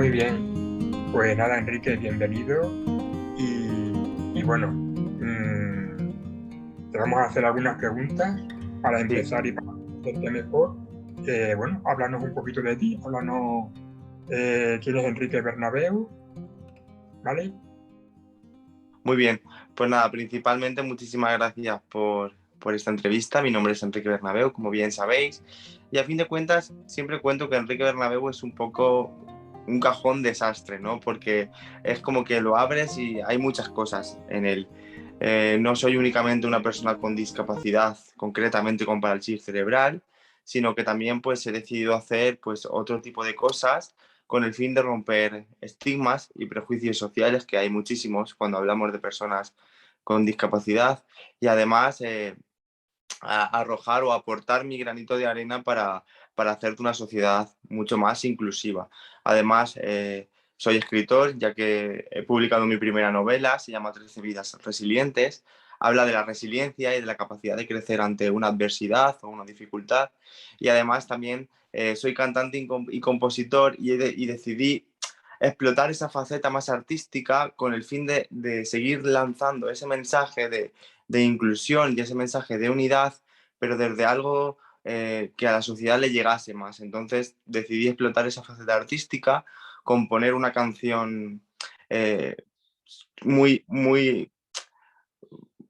Muy bien. Pues nada, Enrique, bienvenido. Y bueno, te vamos a hacer algunas preguntas para Sí, empezar y para conocerte mejor. Bueno, háblanos un poquito de ti, háblanos quién es Enrique Bernabeu, ¿vale? muy bien. Pues nada, principalmente muchísimas gracias por esta entrevista. Mi nombre es Enrique Bernabeu, como bien sabéis. Y a fin de cuentas, siempre cuento que Enrique Bernabeu es un poco un cajón desastre, ¿no? Porque es como que lo abres y hay muchas cosas en él. No soy únicamente una persona con discapacidad, concretamente con parálisis cerebral, sino que también pues he decidido hacer pues otro tipo de cosas con el fin de romper estigmas y prejuicios sociales, que hay muchísimos cuando hablamos de personas con discapacidad, y además arrojar o aportar mi granito de arena para hacerte una sociedad mucho más inclusiva. Además, soy escritor, ya que he publicado mi primera novela, se llama 13 vidas resilientes. Habla de la resiliencia y de la capacidad de crecer ante una adversidad o una dificultad. Y además también soy cantante y compositor y decidí explotar esa faceta más artística con el fin de seguir lanzando ese mensaje de inclusión y ese mensaje de unidad, pero desde algo que a la sociedad le llegase más. Entonces decidí explotar esa faceta artística, componer una canción eh, muy, muy,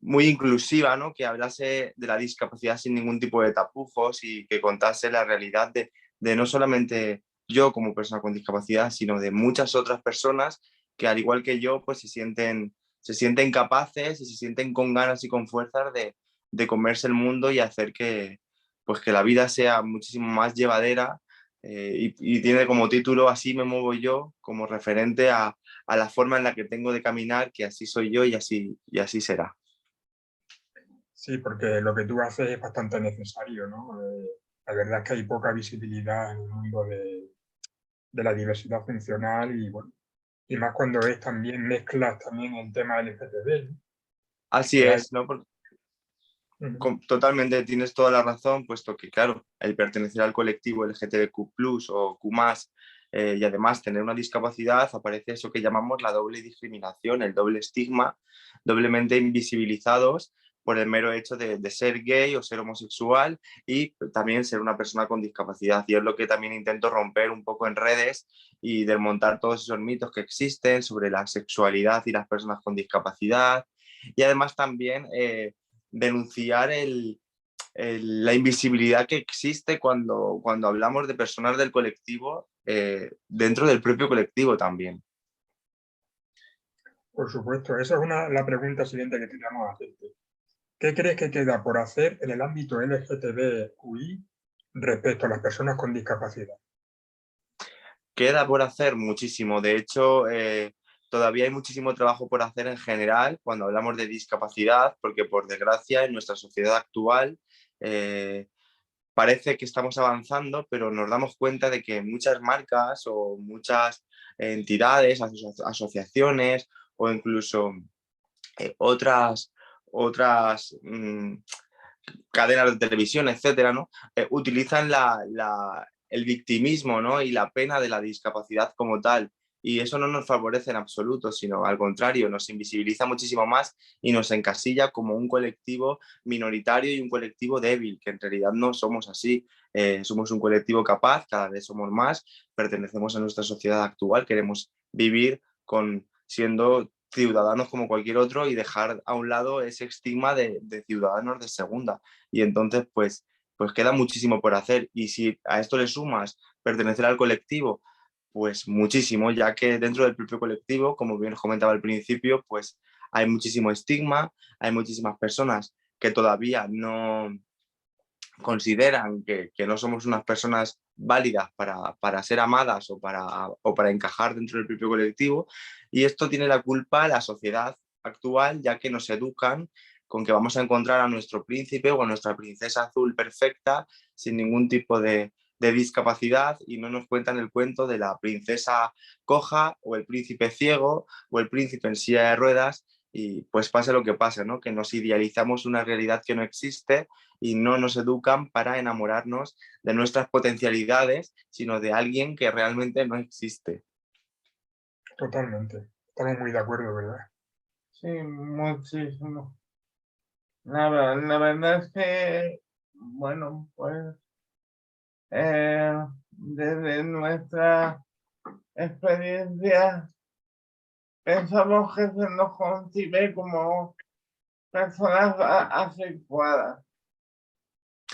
muy inclusiva, ¿no? Que hablase de la discapacidad sin ningún tipo de tapujos y que contase la realidad de no solamente yo como persona con discapacidad, sino de muchas otras personas que al igual que yo, pues se sienten capaces y se sienten con ganas y con fuerzas de comerse el mundo y hacer pues que la vida sea muchísimo más llevadera, y tiene como título Así me muevo yo, como referente a la forma en la que tengo de caminar, que así soy yo y así será. Sí, porque lo que tú haces es bastante necesario, ¿no? La verdad es que hay poca visibilidad en el mundo de la diversidad funcional y bueno, y más cuando es también mezclas también el tema LGTB, ¿no? Así Que hay. es, ¿no? Ujú. Totalmente tienes toda la razón, puesto que, claro, el pertenecer al colectivo LGTBQ+, o Q+, y además tener una discapacidad, aparece eso que llamamos la doble discriminación, el doble estigma, doblemente invisibilizados por el mero hecho de ser gay o ser homosexual y también ser una persona con discapacidad. Y es lo que también intento romper un poco en redes y desmontar todos esos mitos que existen sobre la sexualidad y las personas con discapacidad. Y además también denunciar la invisibilidad que existe cuando hablamos de personas del colectivo, dentro del propio colectivo también. Por supuesto, esa es la pregunta siguiente que queríamos hacerte. ¿Qué crees que queda por hacer en el ámbito LGTBQI respecto a las personas con discapacidad? Queda por hacer muchísimo. De hecho, todavía hay muchísimo trabajo por hacer en general cuando hablamos de discapacidad, porque por desgracia en nuestra sociedad actual eh, parece que estamos avanzando, pero nos damos cuenta de que muchas marcas o muchas entidades, asociaciones o incluso otras cadenas de televisión, etcétera, ¿no? Utilizan el victimismo, ¿no? Y la pena de la discapacidad como tal. Y eso no nos favorece en absoluto, sino al contrario, nos invisibiliza muchísimo más y nos encasilla como un colectivo minoritario y un colectivo débil, que en realidad no somos así. Somos un colectivo capaz, cada vez somos más, pertenecemos a nuestra sociedad actual, queremos vivir siendo ciudadanos como cualquier otro y dejar a un lado ese estigma de ciudadanos de segunda. Y entonces, pues queda muchísimo por hacer. Y si a esto le sumas pertenecer al colectivo, pues muchísimo, ya que dentro del propio colectivo, como bien os comentaba al principio, pues hay muchísimo estigma, hay muchísimas personas que todavía no consideran que no somos unas personas válidas para ser amadas o para encajar dentro del propio colectivo. Y esto tiene la culpa la sociedad actual, ya que nos educan con que vamos a encontrar a nuestro príncipe o a nuestra princesa azul perfecta sin ningún tipo de discapacidad y no nos cuentan el cuento de la princesa coja o el príncipe ciego o el príncipe en silla de ruedas y pues pasa lo que pasa, ¿no? Que nos idealizamos una realidad que no existe y no nos educan para enamorarnos de nuestras potencialidades, sino de alguien que realmente no existe. totalmente. Estamos muy de acuerdo, ¿verdad? Sí, muchísimo. La verdad es que, bueno, pues desde nuestra experiencia pensamos que se nos concibe como personas asexuadas.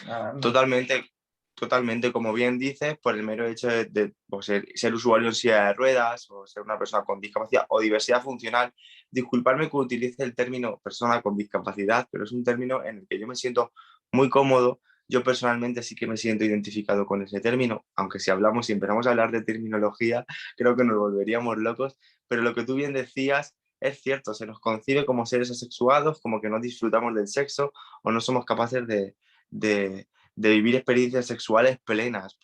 Nada más. Totalmente, totalmente, como bien dices, por el mero hecho de, pues, ser usuario en silla de ruedas o ser una persona con discapacidad o diversidad funcional. Disculparme que utilice el término persona con discapacidad, pero es un término en el que yo me siento muy cómodo. Yo personalmente sí que me siento identificado con ese término, aunque si hablamos, si empezamos a hablar de terminología, creo que nos volveríamos locos, pero lo que tú bien decías es cierto, se nos concibe como seres asexuados, como que no disfrutamos del sexo o no somos capaces de de vivir experiencias sexuales plenas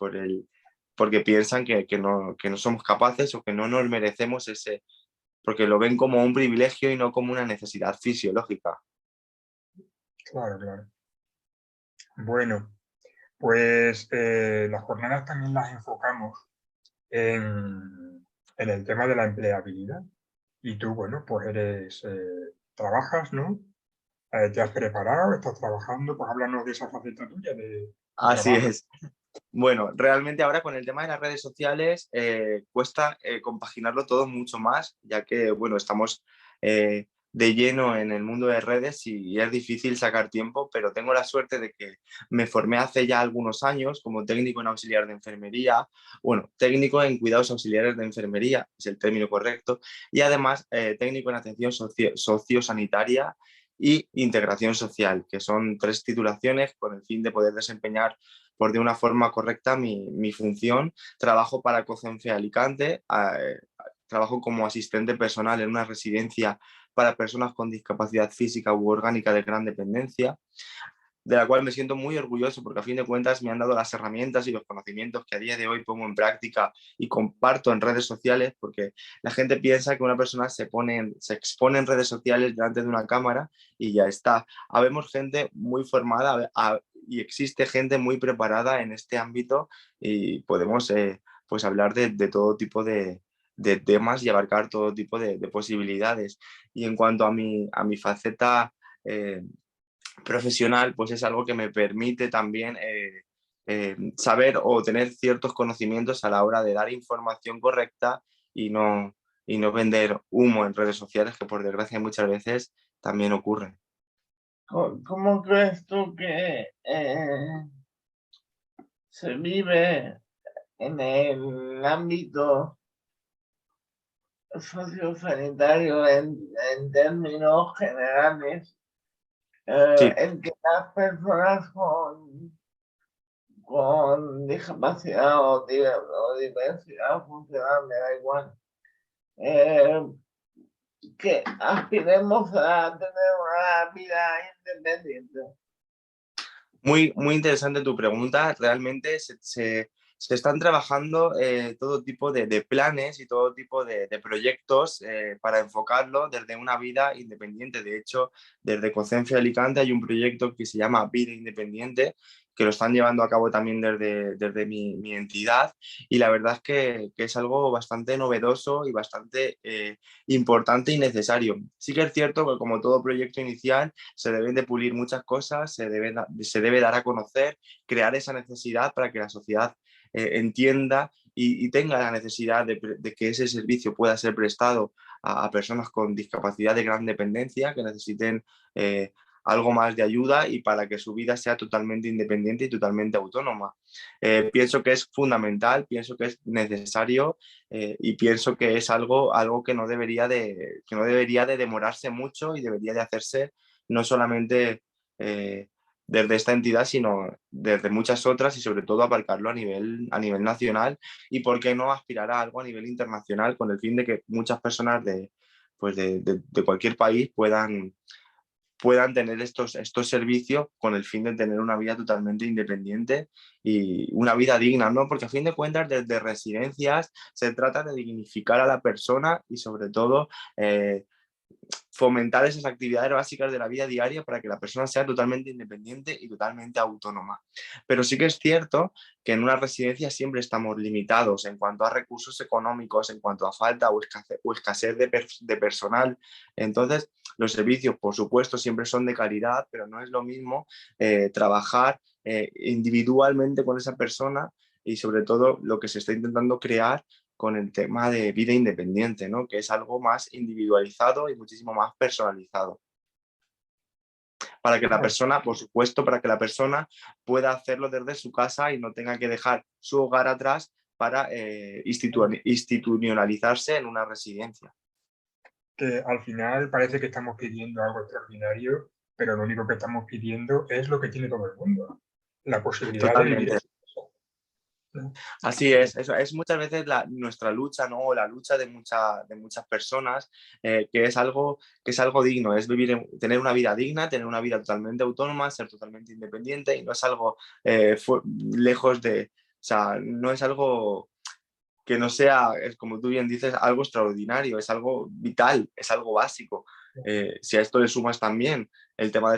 porque piensan que no somos capaces o que no nos merecemos ese, porque lo ven como un privilegio y no como una necesidad fisiológica. Claro, claro. Bueno, pues las jornadas también las enfocamos en el tema de la empleabilidad. Y tú, bueno, pues trabajas, ¿no? ¿Te has preparado? ¿Estás trabajando? Pues háblanos de esa faceta tuya de tu Así trabajo. es. Bueno, realmente ahora con el tema de las redes sociales cuesta compaginarlo todo mucho más, ya que, bueno, estamos de lleno en el mundo de redes y es difícil sacar tiempo, pero tengo la suerte de que me formé hace ya algunos años como técnico en auxiliar de enfermería, bueno, técnico en cuidados auxiliares de enfermería, es el término correcto, y además técnico en atención sociosanitaria y integración social, que son 3 titulaciones con el fin de poder desempeñar por de una forma correcta mi función. Trabajo para COCENFE Alicante, trabajo como asistente personal en una residencia para personas con discapacidad física u orgánica de gran dependencia, de la cual me siento muy orgulloso porque a fin de cuentas me han dado las herramientas y los conocimientos que a día de hoy pongo en práctica y comparto en redes sociales, porque la gente piensa que una persona se expone en redes sociales delante de una cámara y ya está. Habemos gente muy formada y existe gente muy preparada en este ámbito y podemos pues hablar de todo tipo de temas y abarcar todo tipo de posibilidades. Y en cuanto a mi faceta profesional, pues es algo que me permite también saber o tener ciertos conocimientos a la hora de dar información correcta y y no vender humo en redes sociales, que por desgracia muchas veces también ocurre. ¿Cómo crees tú que se vive en el ámbito sociosanitario en términos generales, Sí, el que las personas con discapacidad o diversidad funcional, me da igual, eh, que aspiremos a tener una vida independiente? muy interesante tu pregunta. Realmente se están trabajando todo tipo de planes y todo tipo de proyectos para enfocarlo desde una vida independiente. De hecho, desde Cocencia Alicante hay un proyecto que se llama Vida Independiente, que lo están llevando a cabo también desde mi entidad. Y la verdad es que es algo bastante novedoso y bastante importante y necesario. Sí que es cierto que como todo proyecto inicial, se deben de pulir muchas cosas, se debe dar a conocer, crear esa necesidad para que la sociedad entienda y tenga la necesidad de que ese servicio pueda ser prestado a personas con discapacidad de gran dependencia que necesiten algo más de ayuda y para que su vida sea totalmente independiente y totalmente autónoma. Pienso que es fundamental, pienso que es necesario y pienso que es algo que no debería de demorarse mucho y debería de hacerse no solamente desde esta entidad, sino desde muchas otras y sobre todo abarcarlo a nivel nacional y por qué no aspirar a algo a nivel internacional con el fin de que muchas personas pues de cualquier país puedan tener estos servicios con el fin de tener una vida totalmente independiente y una vida digna, ¿no? Porque a fin de cuentas, desde residencias se trata de dignificar a la persona y sobre todo fomentar esas actividades básicas de la vida diaria para que la persona sea totalmente independiente y totalmente autónoma. Pero sí que es cierto que en una residencia siempre estamos limitados en cuanto a recursos económicos, en cuanto a falta o escasez de personal. Entonces, los servicios, por supuesto, siempre son de calidad, pero no es lo mismo trabajar individualmente con esa persona y sobre todo lo que se está intentando crear con el tema de vida independiente, ¿no? Que es algo más individualizado y muchísimo más personalizado. Para que la persona, por supuesto, para que la persona pueda hacerlo desde su casa y no tenga que dejar su hogar atrás para institucionalizarse en una residencia. Que al final parece que estamos pidiendo algo extraordinario, pero lo único que estamos pidiendo es lo que tiene todo el mundo, la posibilidad de vivir Totalmente. en su casa, ¿no? Así es muchas veces nuestra lucha, ¿no? O la lucha de muchas personas, que es algo digno, es tener una vida digna, tener una vida totalmente autónoma, ser totalmente independiente, y no es algo lejos de, o sea, no es algo que no sea, como tú bien dices, algo extraordinario, es algo vital, es algo básico. Si a esto le sumas también el tema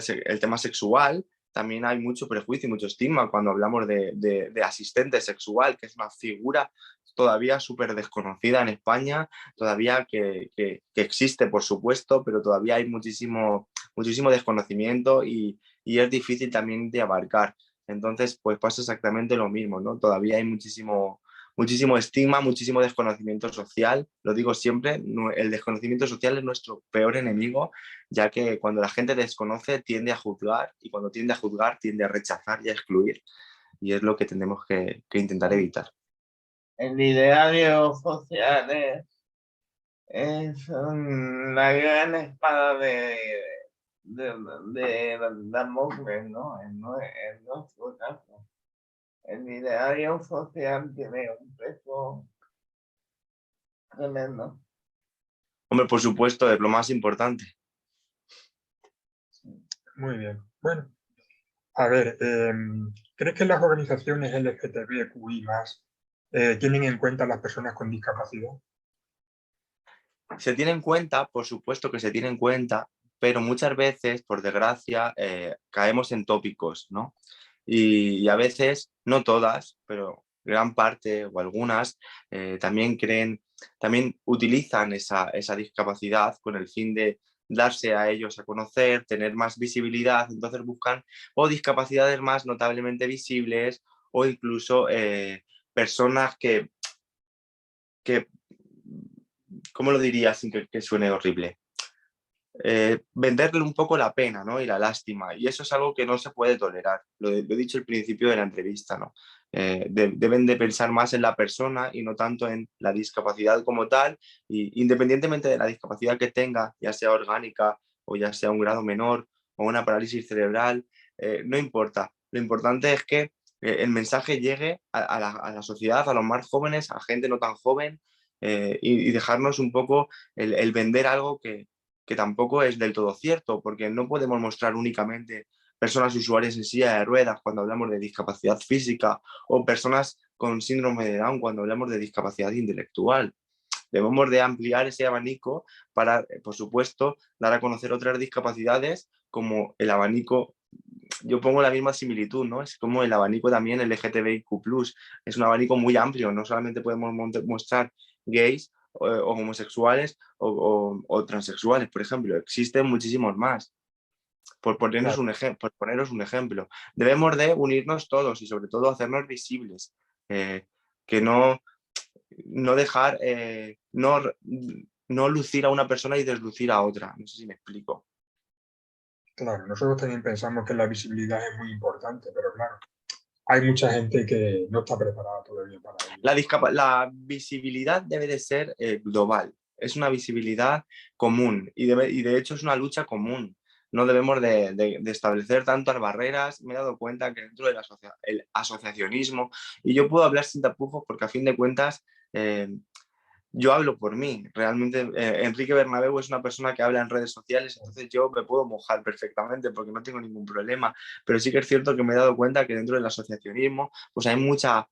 sexual, también hay mucho prejuicio y mucho estigma cuando hablamos de asistente sexual, que es una figura todavía súper desconocida en España, todavía que existe, por supuesto, pero todavía hay muchísimo desconocimiento y es difícil también de abarcar. Entonces, pues pasa exactamente lo mismo, ¿no? Todavía hay muchísimo estigma, muchísimo desconocimiento social. Lo digo siempre, el desconocimiento social es nuestro peor enemigo, ya que cuando la gente desconoce tiende a juzgar y cuando tiende a juzgar tiende a rechazar y a excluir. Y es lo que tenemos que intentar evitar. El ideario social es la gran espada de Damocles, ¿no? En nuestro caso. El ideario social tiene un peso tremendo. Hombre, por supuesto, es lo más importante. Muy bien. Bueno, a ver, ¿crees que las organizaciones LGTBQI+, tienen en cuenta a las personas con discapacidad? Se tiene en cuenta, por supuesto que se tiene en cuenta, pero muchas veces, por desgracia, caemos en tópicos, ¿no? Y a veces, no todas, pero gran parte o algunas también utilizan esa discapacidad con el fin de darse a ellos a conocer, tener más visibilidad, entonces buscan o discapacidades más notablemente visibles o incluso personas que ¿cómo lo diría sin que suene horrible? Venderle un poco la pena, ¿no? Y la lástima. Y eso es algo que no se puede tolerar. Lo he dicho al principio de la entrevista, ¿no? Deben de pensar más en la persona y no tanto en la discapacidad como tal. Y independientemente de la discapacidad que tenga, ya sea orgánica o ya sea un grado menor o una parálisis cerebral, no importa. Lo importante es que el mensaje llegue a la sociedad, a los más jóvenes, a gente no tan joven, y dejarnos un poco el vender algo que tampoco es del todo cierto, porque no podemos mostrar únicamente personas usuarias en silla de ruedas cuando hablamos de discapacidad física o personas con síndrome de Down cuando hablamos de discapacidad intelectual. Debemos de ampliar ese abanico para, por supuesto, dar a conocer otras discapacidades como el abanico. Yo pongo la misma similitud, ¿no? Es como el abanico también LGTBIQ+. Es un abanico muy amplio, no solamente podemos mostrar gays o homosexuales o transexuales, por ejemplo. Existen muchísimos más. Por poneros un ejemplo. Debemos de unirnos todos y sobre todo hacernos visibles. Que no dejar, no lucir a una persona y deslucir a otra. No sé si me explico. Claro, nosotros también pensamos que la visibilidad es muy importante, pero claro, hay mucha gente que no está preparada todavía para ello. La visibilidad debe de ser global. Es una visibilidad común y de hecho es una lucha común. No debemos de establecer tantas barreras. Me he dado cuenta que dentro del asociacionismo, y yo puedo hablar sin tapujos porque a fin de cuentas yo hablo por mí. Realmente Enrique Bernabéu es una persona que habla en redes sociales, entonces yo me puedo mojar perfectamente porque no tengo ningún problema. Pero sí que es cierto que me he dado cuenta que dentro del asociacionismo pues hay mucha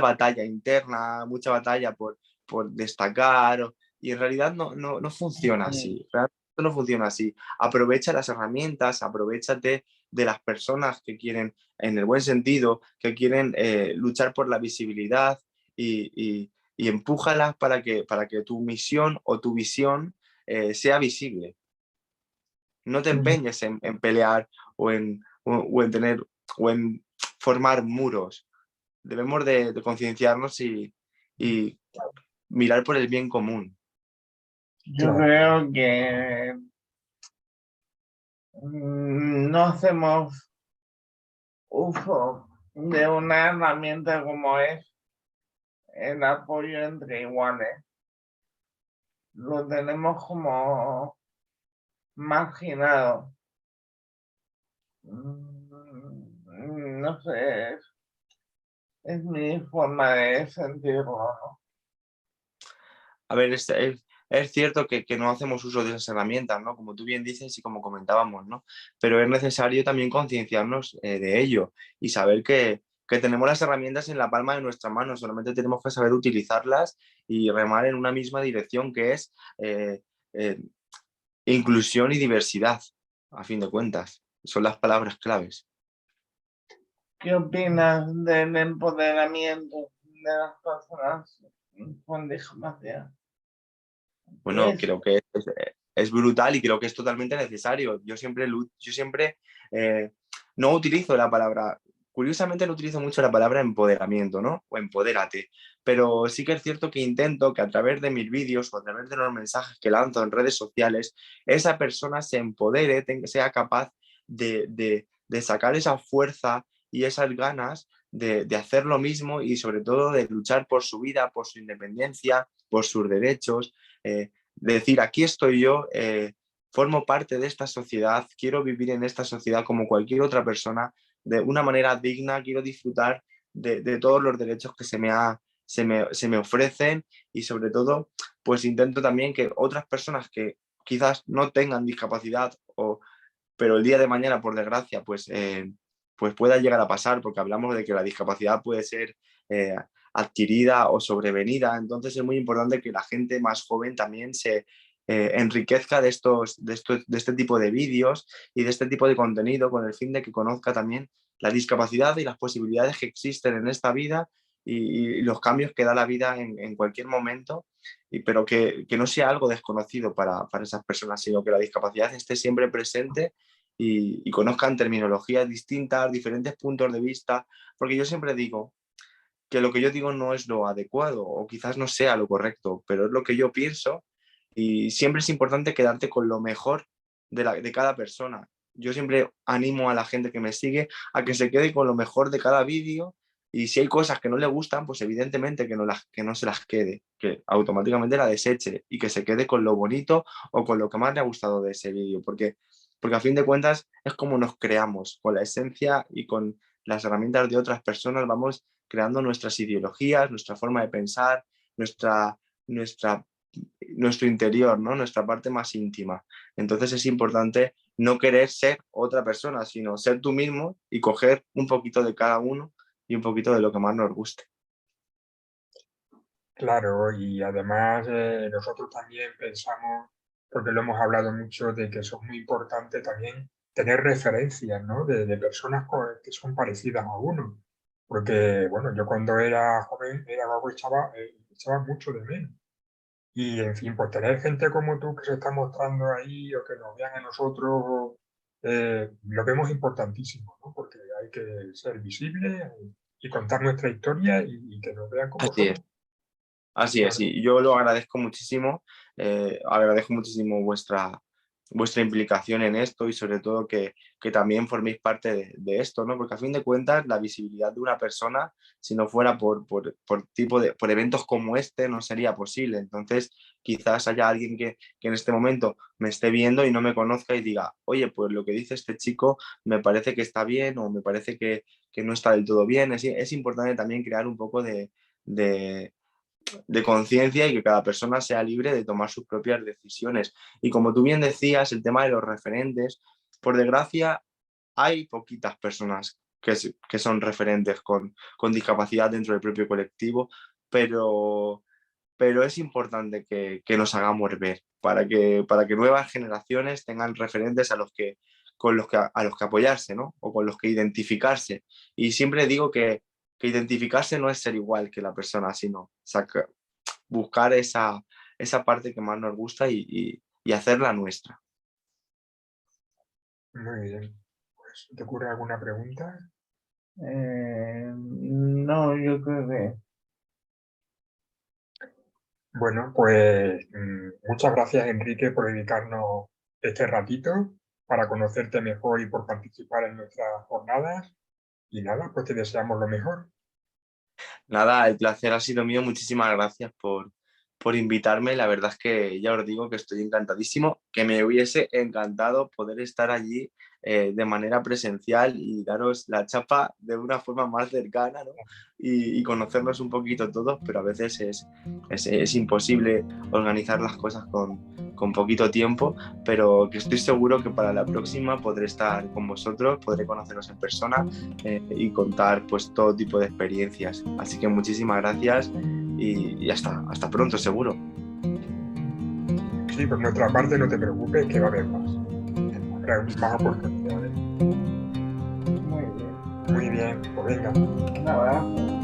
batalla interna, mucha batalla por destacar, y en realidad no funciona así. esto no funciona así. Aprovecha las herramientas, aprovéchate de las personas que quieren, en el buen sentido, que quieren luchar por la visibilidad y empújalas para que tu misión o tu visión sea visible. No te empeñes en pelear o en tener o en formar muros. Debemos de concienciarnos y mirar por el bien común. Yo Claro. creo que no hacemos uso de una herramienta como es el apoyo entre iguales. Lo tenemos como marginado. No sé, es mi forma de sentirlo, ¿no? A ver, es cierto que no hacemos uso de esas herramientas, ¿no? Como tú bien dices y como comentábamos, ¿no? Pero es necesario también concienciarnos de ello y saber que tenemos las herramientas en la palma de nuestra mano, solamente tenemos que saber utilizarlas y remar en una misma dirección que es eh, inclusión y diversidad, a fin de cuentas. Son las palabras claves. ¿Qué opinas del empoderamiento de las personas con discapacidad? Bueno, Es creo que es brutal y creo que es totalmente necesario. Yo siempre no utilizo la palabra, curiosamente no utilizo mucho la palabra empoderamiento, ¿no? O empodérate, pero sí que es cierto que intento que a través de mis vídeos o a través de los mensajes que lanzo en redes sociales, esa persona se empodere, sea capaz de sacar esa fuerza y esas ganas de hacer lo mismo y sobre todo de luchar por su vida, por su independencia, por sus derechos. Decir, aquí estoy yo, formo parte de esta sociedad, quiero vivir en esta sociedad como cualquier otra persona, de una manera digna, quiero disfrutar de todos los derechos que se me ofrecen y sobre todo, pues intento también que otras personas que quizás no tengan discapacidad, pero el día de mañana, por desgracia, pues pueda llegar a pasar, porque hablamos de que la discapacidad puede ser eh, adquirida o sobrevenida, entonces es muy importante que la gente más joven también se enriquezca de este tipo de vídeos y de este tipo de contenido con el fin de que conozca también la discapacidad y las posibilidades que existen en esta vida y los cambios que da la vida en cualquier momento, pero que no sea algo desconocido para esas personas, sino que la discapacidad esté siempre presente y conozcan terminologías distintas, diferentes puntos de vista, porque yo siempre digo que lo que yo digo no es lo adecuado o quizás no sea lo correcto, pero es lo que yo pienso y siempre es importante quedarte con lo mejor de cada persona. Yo siempre animo a la gente que me sigue a que se quede con lo mejor de cada vídeo y si hay cosas que no le gustan, pues evidentemente que no se las quede, que automáticamente la deseche y que se quede con lo bonito o con lo que más le ha gustado de ese vídeo, porque a fin de cuentas es como nos creamos, con la esencia y con las herramientas de otras personas vamos creando nuestras ideologías, nuestra forma de pensar, nuestra, nuestra, nuestro interior, ¿no? Nuestra parte más íntima. Entonces es importante no querer ser otra persona, sino ser tú mismo y coger un poquito de cada uno y un poquito de lo que más nos guste. Claro, y además nosotros también pensamos, porque lo hemos hablado mucho, de que eso es muy importante también tener referencias, ¿no? De personas que son parecidas a uno. Porque, bueno, yo cuando era joven, era algo que echaba mucho de menos. Y, en fin, pues tener gente como tú que se está mostrando ahí o que nos vean a nosotros, lo vemos importantísimo, ¿no? Porque hay que ser visible y contar nuestra historia y que nos vean como Así es. somos. Así es, Claro. y yo lo agradezco muchísimo vuestra implicación en esto y sobre todo que también forméis parte de esto, ¿no? Porque a fin de cuentas la visibilidad de una persona, si no fuera por eventos como este, no sería posible. Entonces, quizás haya alguien que en este momento me esté viendo y no me conozca y diga, oye, pues lo que dice este chico me parece que está bien o me parece que no está del todo bien. Es importante también crear un poco de de conciencia y que cada persona sea libre de tomar sus propias decisiones. Y como tú bien decías, el tema de los referentes, por desgracia, hay poquitas personas que son referentes con discapacidad dentro del propio colectivo, pero, pero es importante que nos hagamos ver para que nuevas generaciones tengan referentes a los que apoyarse, ¿no? O con los que identificarse. Y siempre digo que identificarse no es ser igual que la persona, sino buscar esa parte que más nos gusta y hacerla nuestra. Muy bien. Pues, ¿te ocurre alguna pregunta? No, yo creo que... Bueno, pues muchas gracias, Enrique, por dedicarnos este ratito para conocerte mejor y por participar en nuestras jornadas. Y nada, pues te deseamos lo mejor. Nada, el placer ha sido mío. Muchísimas gracias por invitarme. La verdad es que ya os digo que estoy encantadísimo, que me hubiese encantado poder estar allí de manera presencial y daros la chapa de una forma más cercana, ¿no? Y conocernos un poquito todos, pero a veces es imposible organizar las cosas con poquito tiempo, pero que estoy seguro que para la próxima podré estar con vosotros, podré conoceros en persona y contar pues todo tipo de experiencias. Así que muchísimas gracias y hasta pronto, seguro. Sí, por nuestra parte no te preocupes, que va a haber más. Habrá más oportunidades. Muy bien. Muy bien, pues venga. Un abrazo.